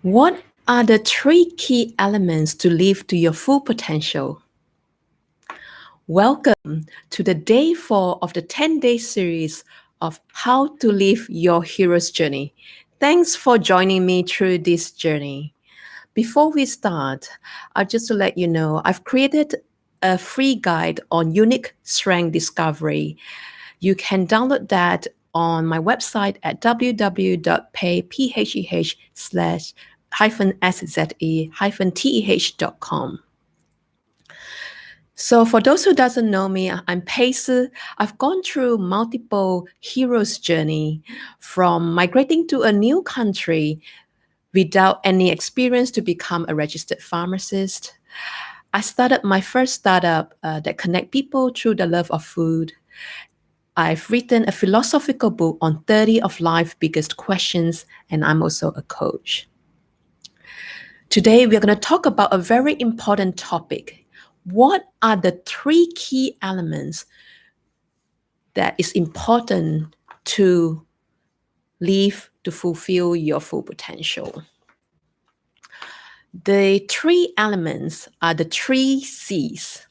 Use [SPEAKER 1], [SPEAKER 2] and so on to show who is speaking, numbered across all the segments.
[SPEAKER 1] What are the three key elements to live to your full potential? Welcome to the day 4 of the 10-day series of How to Live Your Hero's Journey. Thanks for joining me through this journey. Before we start, just to let you know, I've created a free guide on unique strength discovery. You can download that on my website at www.paypheh/szeh-teh.com. So for those who doesn't know me, I'm Pace. I've gone through multiple hero's journey from migrating to a new country without any experience to become a registered pharmacist. I started my first startup that connect people through the love of food. I've written a philosophical book on 30 of life's biggest questions, and I'm also a coach. Today, we're going to talk about a very important topic. What are the three key elements that is important to live to fulfill your full potential? The three elements are the three C's.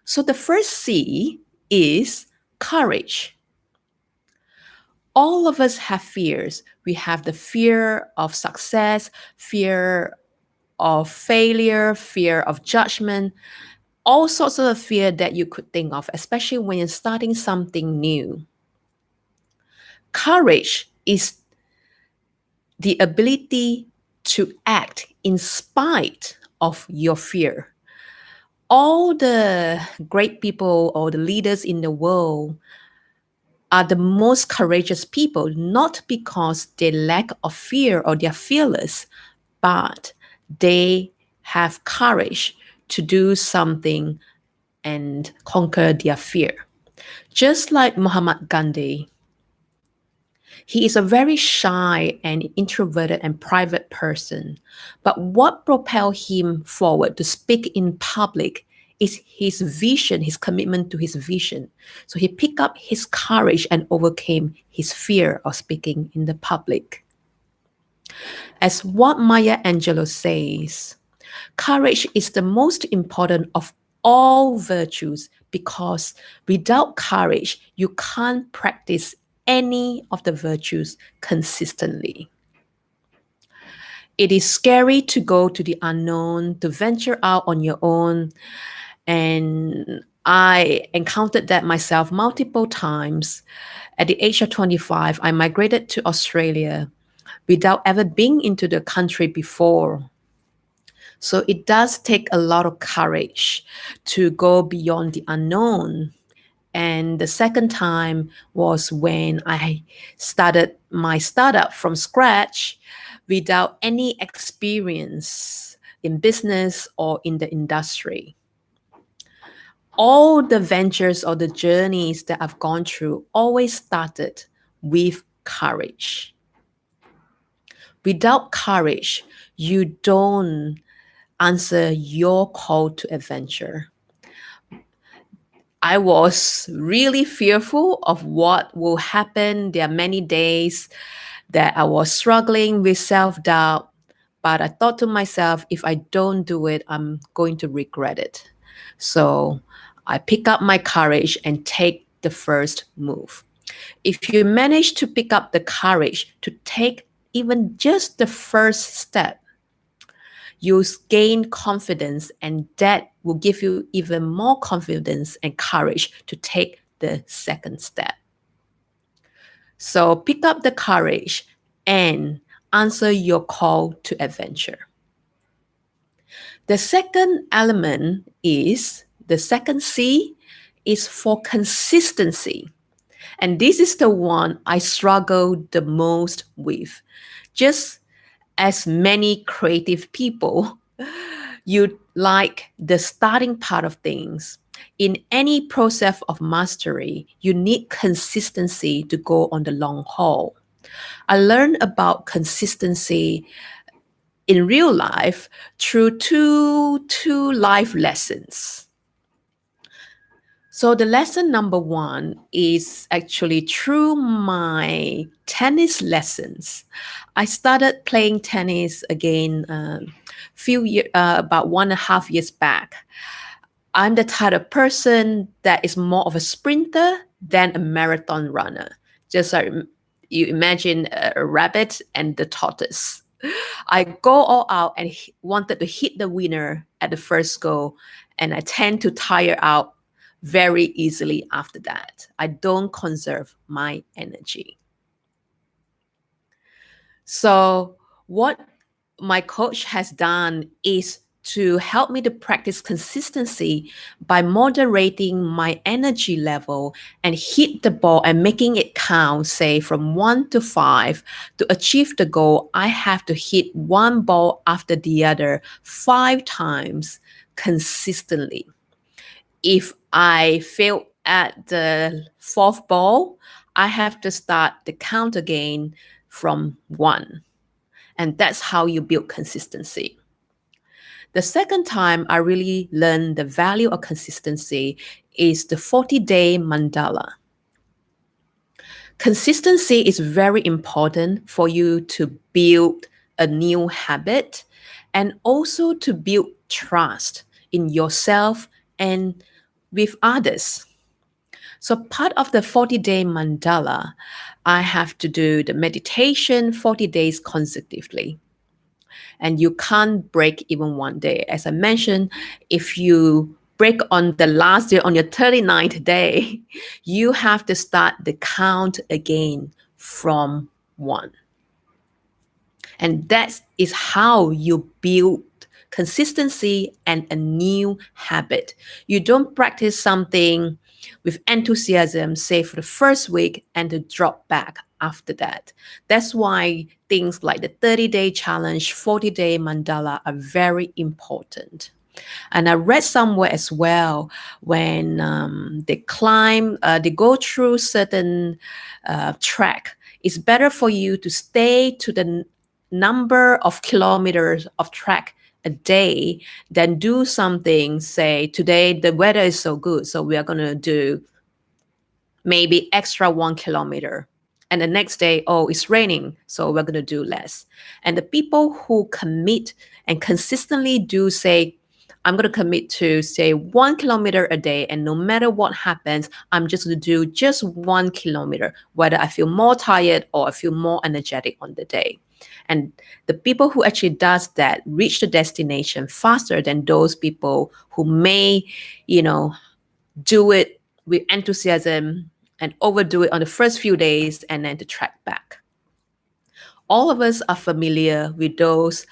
[SPEAKER 1] So the first C is courage. All of us have fears. We have the fear of success, fear of failure, fear of judgment, all sorts of fear that you could think of, especially when you're starting something new. Courage is the ability to act in spite of your fear. All the great people or the leaders in the world are the most courageous people, not because they lack of fear or they're fearless, but they have courage to do something and conquer their fear. Just like Muhammad Gandhi, he is a very shy and introverted and private person. But what propelled him forward to speak in public is his vision, his commitment to his vision. So he picked up his courage and overcame his fear of speaking in the public. As what Maya Angelou says, courage is the most important of all virtues because without courage, you can't practice any of the virtues consistently. It is scary to go to the unknown, to venture out on your own. And I encountered that myself multiple times. At the age of 25, I migrated to Australia without ever being into the country before. So it does take a lot of courage to go beyond the unknown. And the second time was when I started my startup from scratch without any experience in business or in the industry. All the ventures or the journeys that I've gone through always started with courage. Without courage, you don't answer your call to adventure. I was really fearful of what will happen. There are many days that I was struggling with self doubt, but I thought to myself, if I don't do it, I'm going to regret it. So I pick up my courage and take the first move. If you manage to pick up the courage to take even just the first step, you gain confidence, and that will give you even more confidence and courage to take the second step. So pick up the courage and answer your call to adventure. The second element is the second C is for consistency. And this is the one I struggle the most with. Just as many creative people, you like the starting part of things. In any process of mastery, you need consistency to go on the long haul. I learned about consistency in real life through two life lessons. So the lesson number one is actually through my tennis lessons. I started playing tennis again about 1.5 years back. I'm the type of person that is more of a sprinter than a marathon runner. Just like you imagine a rabbit and the tortoise. I go all out and wanted to hit the winner at the first goal, and I tend to tire out very easily after that. I don't conserve my energy. So, what my coach has done is to help me to practice consistency by moderating my energy level and hit the ball and making it count, say from 1 to 5. To achieve the goal, I have to hit one ball after the other 5 times consistently. If I fail at the fourth ball, I have to start the count again from 1. And that's how you build consistency. The second time I really learned the value of consistency is the 40-day mandala. Consistency is very important for you to build a new habit and also to build trust in yourself and with others. So, part of the 40-day mandala, I have to do the meditation 40 days consecutively. And you can't break even one day. As I mentioned, if you break on the last day, on your 39th day, you have to start the count again from 1. And that is how you build consistency and a new habit. You don't practice something with enthusiasm, say for the first week, and to drop back after that. That's why things like the 30-day challenge, 40-day mandala are very important. And I read somewhere as well when they go through certain track. It's better for you to stay to the number of kilometers of track a day than do something. Say today the weather is so good, so we are going to do maybe extra 1 kilometer. And the next day, oh, it's raining, so we're going to do less. And the people who commit and consistently do say, I'm going to commit to say 1 kilometer a day, and no matter what happens, I'm just going to do just 1 kilometer, whether I feel more tired or I feel more energetic on the day. And the people who actually does that reach the destination faster than those people who may, do it with enthusiasm and overdo it on the first few days and then to track back. All of us are familiar with those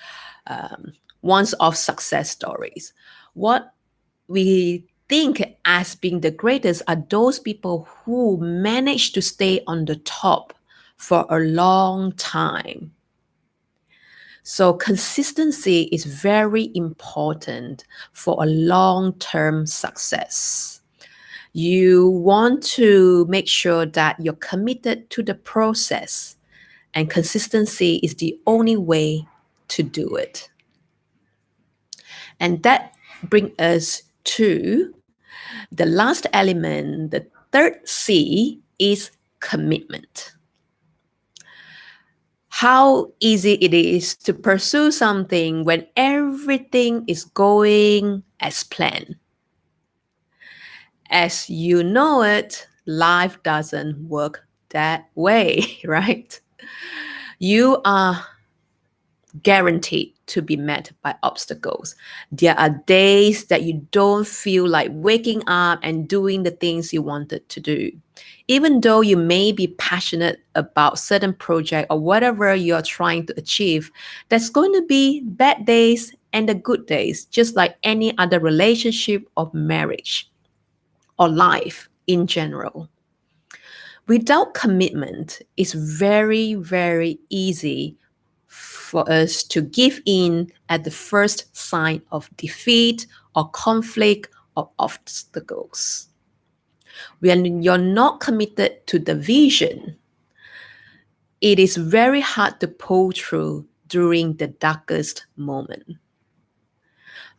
[SPEAKER 1] ones of success stories. What we think as being the greatest are those people who manage to stay on the top for a long time. So, consistency is very important for a long term success. You want to make sure that you're committed to the process, and consistency is the only way to do it. And that brings us to the last element. The third C is commitment. How easy it is to pursue something when everything is going as planned. As you know it, life doesn't work that way, right? You are guaranteed to be met by obstacles. There are days that you don't feel like waking up and doing the things you wanted to do. Even though you may be passionate about certain project or whatever you're trying to achieve, there's going to be bad days and the good days, just like any other relationship or marriage or life in general. Without commitment, it's very, very easy for us to give in at the first sign of defeat or conflict or obstacles. When you're not committed to the vision, it is very hard to pull through during the darkest moment.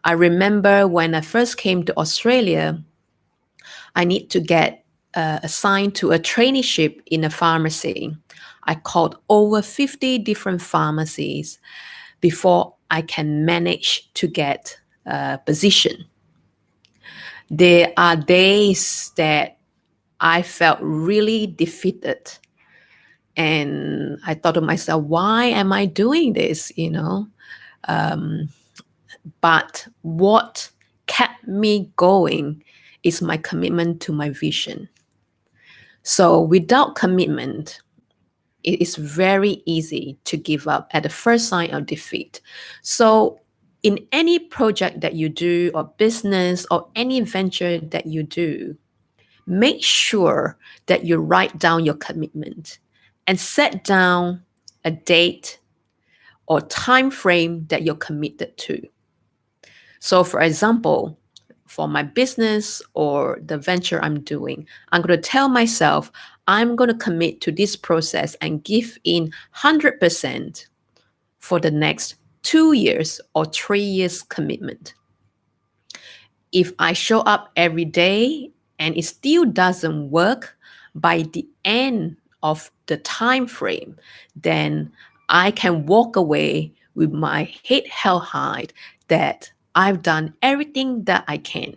[SPEAKER 1] I remember when I first came to Australia, I need to get assigned to a traineeship in a pharmacy. I called over 50 different pharmacies before I can manage to get a position. There are days that I felt really defeated. And I thought to myself, why am I doing this? But what kept me going is my commitment to my vision. So without commitment, it is very easy to give up at the first sign of defeat. So in any project that you do, or business, or any venture that you do, make sure that you write down your commitment and set down a date or time frame that you're committed to. So for example, for my business or the venture I'm doing, I'm going to tell myself I'm going to commit to this process and give in 100% for the next 2 years or 3 years commitment. If I show up every day and it still doesn't work by the end of the time frame, then I can walk away with my head held high that I've done everything that I can.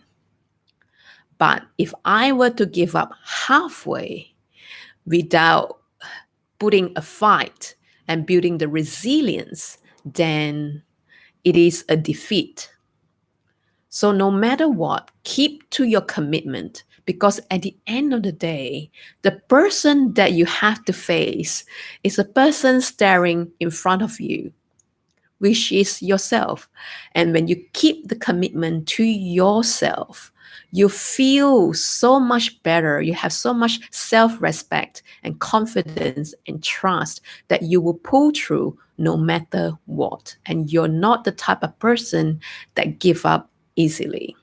[SPEAKER 1] But if I were to give up halfway without putting a fight and building the resilience, then it is a defeat. So, no matter what, keep to your commitment, because at the end of the day, the person that you have to face is a person staring in front of you, which is yourself. And when you keep the commitment to yourself, you feel so much better. You have so much self respect and confidence and trust that you will pull through no matter what. And you're not the type of person that give up easily.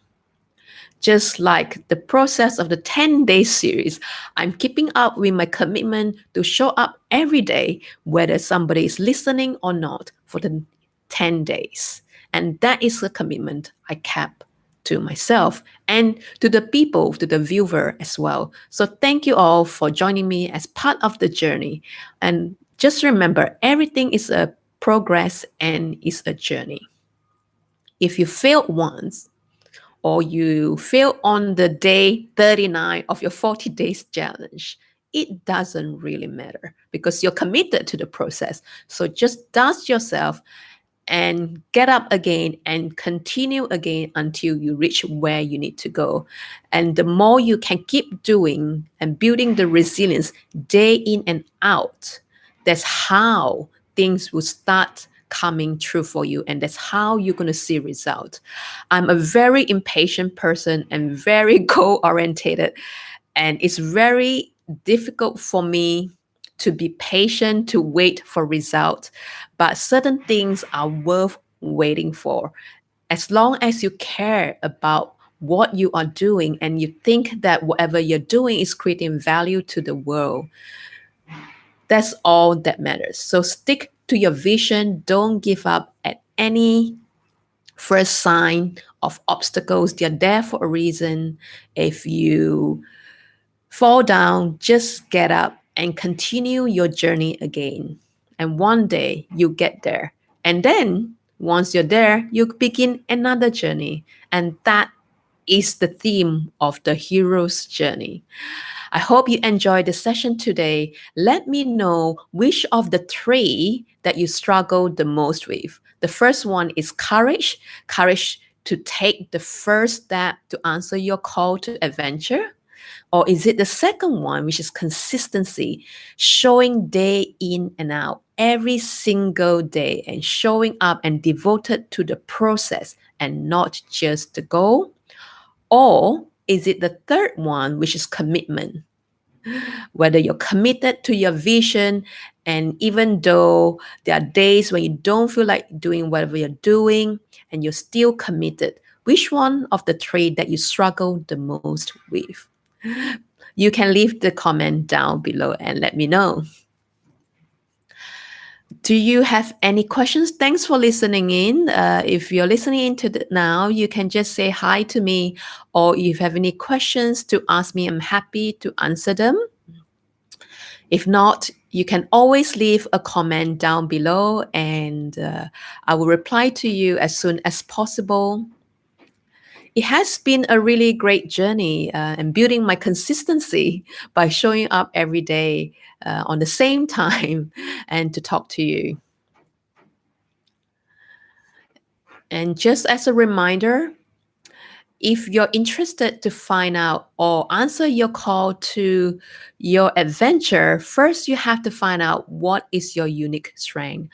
[SPEAKER 1] Just like the process of the 10-day series, I'm keeping up with my commitment to show up every day, whether somebody is listening or not, for the 10 days. And that is a commitment I kept to myself and to the people, to the viewer as well. So thank you all for joining me as part of the journey. And just remember, everything is a progress and is a journey. If you failed once, or you fail on the day 39 of your 40 days challenge, it doesn't really matter because you're committed to the process. So just dust yourself and get up again and continue again until you reach where you need to go. And the more you can keep doing and building the resilience day in and out, that's how things will start coming true for you, and that's how you're going to see results. I'm a very impatient person and very goal orientated, and it's very difficult for me to be patient, to wait for results. But certain things are worth waiting for. As long as you care about what you are doing and you think that whatever you're doing is creating value to the world, that's all that matters. So stick to your vision. Don't give up at any first sign of obstacles. They're there for a reason. If you fall down, just get up and continue your journey again. And one day you get there. And then once you're there, you begin another journey. And that is the theme of the hero's journey. I hope you enjoyed the session today. Let me know which of the three that you struggle the most with. The first one is courage to take the first step to answer your call to adventure. Or is it the second one, which is consistency, showing day in and out every single day and showing up and devoted to the process and not just the goal? Or is it the third one, which is commitment? Whether you're committed to your vision, and even though there are days when you don't feel like doing whatever you're doing and you're still committed, which one of the three that you struggle the most with? You can leave the comment down below and let me know. Do you have any questions? Thanks for listening in. If you're listening in now, you can just say hi to me, or if you have any questions to ask me, I'm happy to answer them. If not, you can always leave a comment down below, and I will reply to you as soon as possible. It has been a really great journey and building my consistency by showing up every day on the same time and to talk to you. And just as a reminder, if you're interested to find out or answer your call to your adventure, first you have to find out what is your unique strength.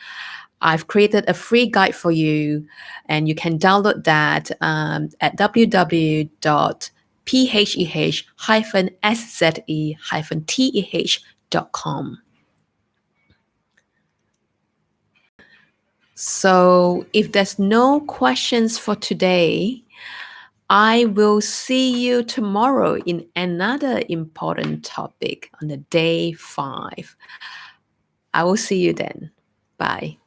[SPEAKER 1] I've created a free guide for you, and you can download that at www.pheh-szeh-teh.com. So if there's no questions for today, I will see you tomorrow in another important topic on the day 5. I will see you then. Bye.